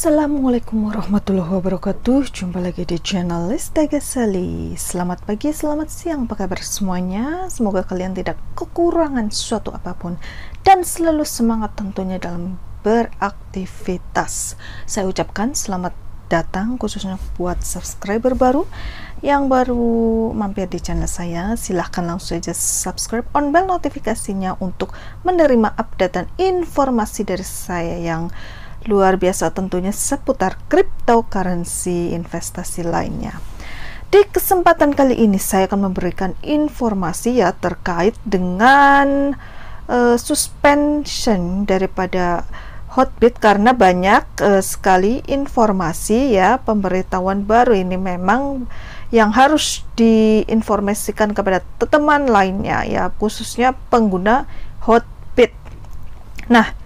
Assalamualaikum warahmatullahi wabarakatuh. Jumpa lagi di channel Lista Ghazali. Selamat pagi, selamat siang, apa kabar semuanya? Semoga kalian tidak kekurangan suatu apapun dan selalu semangat tentunya dalam beraktivitas. Saya ucapkan selamat datang khususnya buat subscriber baru yang baru mampir di channel saya. Silahkan langsung saja subscribe, on bell notifikasinya untuk menerima update dan informasi dari saya yang luar biasa tentunya seputar cryptocurrency investasi lainnya. Di kesempatan kali ini saya akan memberikan informasi ya terkait dengan suspension daripada Hotbit, karena banyak sekali informasi ya, pemberitahuan baru ini memang yang harus diinformasikan kepada teman lainnya ya, khususnya pengguna Hotbit. Nah,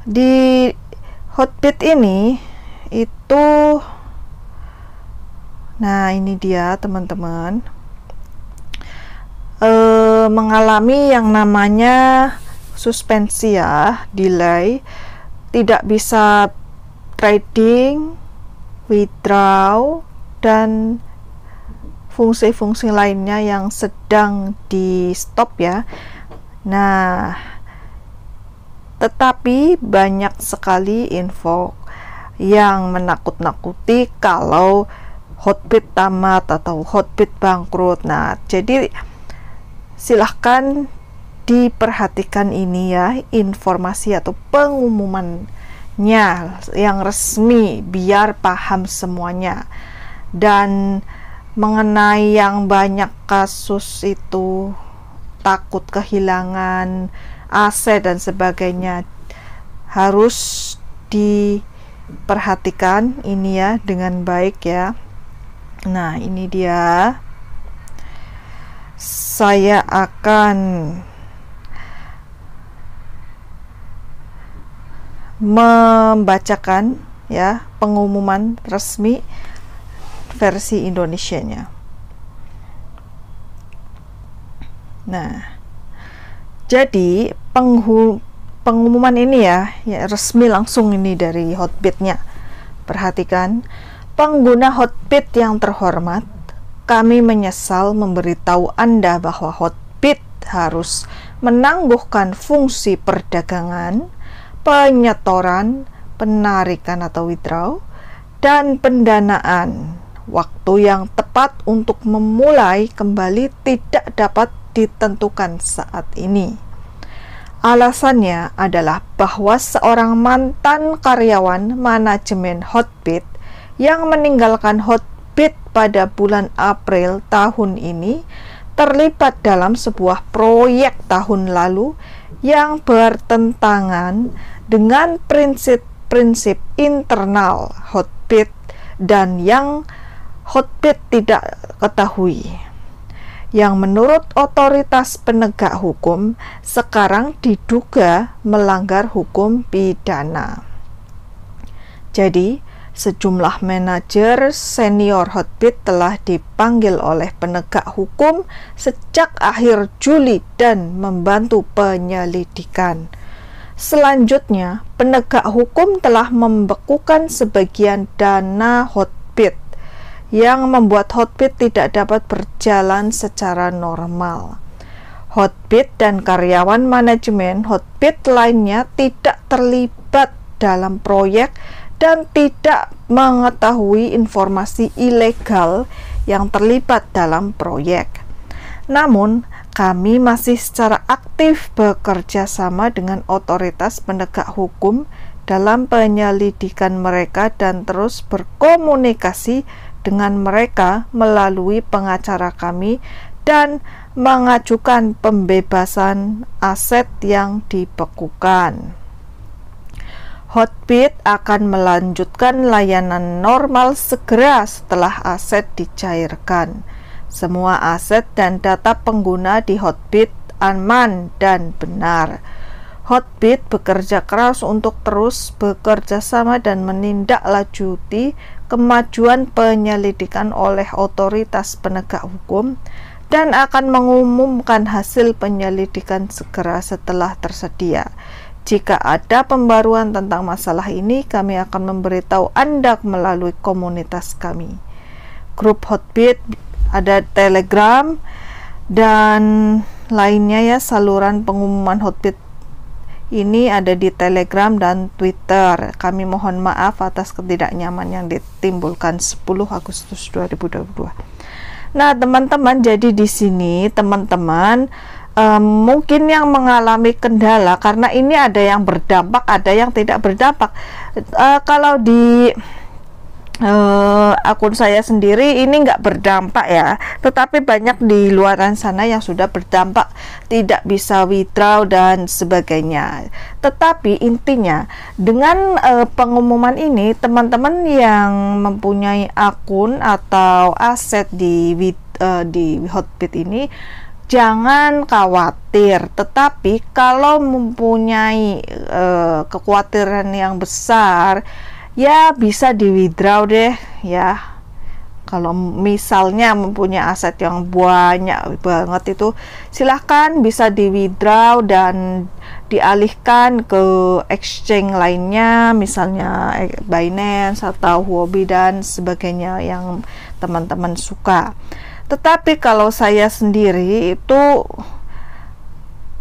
di Hotbit ini itu, nah ini dia teman-teman, mengalami yang namanya suspensi ya, delay, tidak bisa trading, withdraw, dan fungsi-fungsi lainnya yang sedang di stop ya. Nah, tetapi banyak sekali info yang menakut-nakuti kalau Hotbit tamat atau Hotbit bangkrut. Nah, jadi silahkan diperhatikan ini ya, informasi atau pengumumannya yang resmi biar paham semuanya. Dan mengenai yang banyak kasus itu takut kehilangan aset dan sebagainya, harus diperhatikan ini ya dengan baik ya. Nah, ini dia, saya akan membacakan ya pengumuman resmi versi Indonesianya. Nah, jadi pengumuman ini ya resmi langsung ini dari Hotbitnya. Perhatikan, pengguna Hotbit yang terhormat, kami menyesal memberitahu Anda bahwa Hotbit harus menangguhkan fungsi perdagangan, penyetoran, penarikan atau withdraw, dan pendanaan. Waktu yang tepat untuk memulai kembali tidak dapat ditentukan saat ini. Alasannya adalah bahwa seorang mantan karyawan manajemen Hotbit yang meninggalkan Hotbit pada bulan April tahun ini terlibat dalam sebuah proyek tahun lalu yang bertentangan dengan prinsip-prinsip internal Hotbit dan yang Hotbit tidak ketahui, yang menurut otoritas penegak hukum sekarang diduga melanggar hukum pidana. Jadi, sejumlah manajer senior Hotbit telah dipanggil oleh penegak hukum sejak akhir Juli dan membantu penyelidikan. Selanjutnya, penegak hukum telah membekukan sebagian dana Hotbit yang membuat Hotbit tidak dapat berjalan secara normal. Hotbit dan karyawan manajemen Hotbit lainnya tidak terlibat dalam proyek dan tidak mengetahui informasi ilegal yang terlibat dalam proyek. Namun, kami masih secara aktif bekerja sama dengan otoritas penegak hukum dalam penyelidikan mereka dan terus berkomunikasi dengan mereka melalui pengacara kami dan mengajukan pembebasan aset yang dibekukan. Hotbit akan melanjutkan layanan normal segera setelah aset dicairkan. Semua aset dan data pengguna di Hotbit aman dan benar. Hotbit bekerja keras untuk terus bekerja sama dan menindaklanjuti kemajuan penyelidikan oleh otoritas penegak hukum dan akan mengumumkan hasil penyelidikan segera setelah tersedia. Jika ada pembaruan tentang masalah ini, kami akan memberitahu Anda melalui komunitas kami. Grup Hotbit, ada Telegram, dan lainnya ya, saluran pengumuman Hotbit ini ada di Telegram dan Twitter. Kami mohon maaf atas ketidaknyaman yang ditimbulkan 10 Agustus 2022. Nah, teman-teman, jadi di sini teman-teman mungkin yang mengalami kendala karena ini ada yang berdampak, ada yang tidak berdampak. Kalau di akun saya sendiri ini nggak berdampak ya, tetapi banyak di luaran sana yang sudah berdampak, tidak bisa withdraw dan sebagainya. Tetapi intinya dengan pengumuman ini, teman-teman yang mempunyai akun atau aset di Hotbit ini jangan khawatir, tetapi kalau mempunyai kekhawatiran yang besar ya bisa di withdraw deh ya. Kalau misalnya mempunyai aset yang banyak banget itu, silahkan bisa di withdraw dan dialihkan ke exchange lainnya, misalnya Binance atau Huobi dan sebagainya yang teman-teman suka. Tetapi kalau saya sendiri itu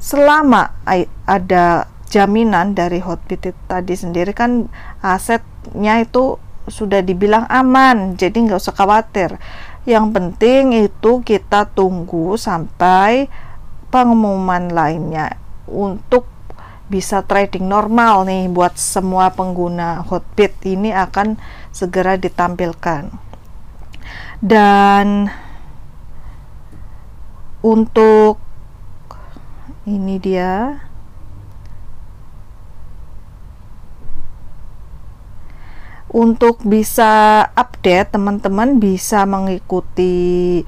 selama ada jaminan dari Hotbit tadi sendiri kan, asetnya itu sudah dibilang aman, jadi nggak usah khawatir. Yang penting itu kita tunggu sampai pengumuman lainnya untuk bisa trading normal nih buat semua pengguna Hotbit. Ini akan segera ditampilkan. Dan untuk ini dia, untuk bisa update, teman-teman bisa mengikuti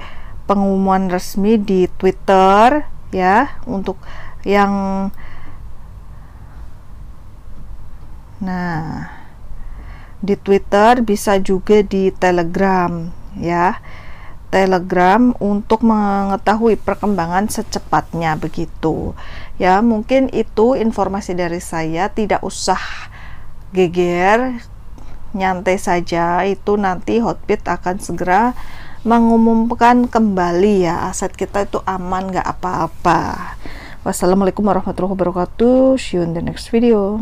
pengumuman resmi di Twitter ya, untuk yang di Twitter, bisa juga di Telegram ya, Telegram untuk mengetahui perkembangan secepatnya begitu ya. Mungkin itu informasi dari saya, tidak usah geger, nyantai saja. Itu nanti Hotbit akan segera mengumumkan kembali ya, aset kita itu aman, nggak apa-apa. Wassalamualaikum warahmatullahi wabarakatuh. See you in the next video.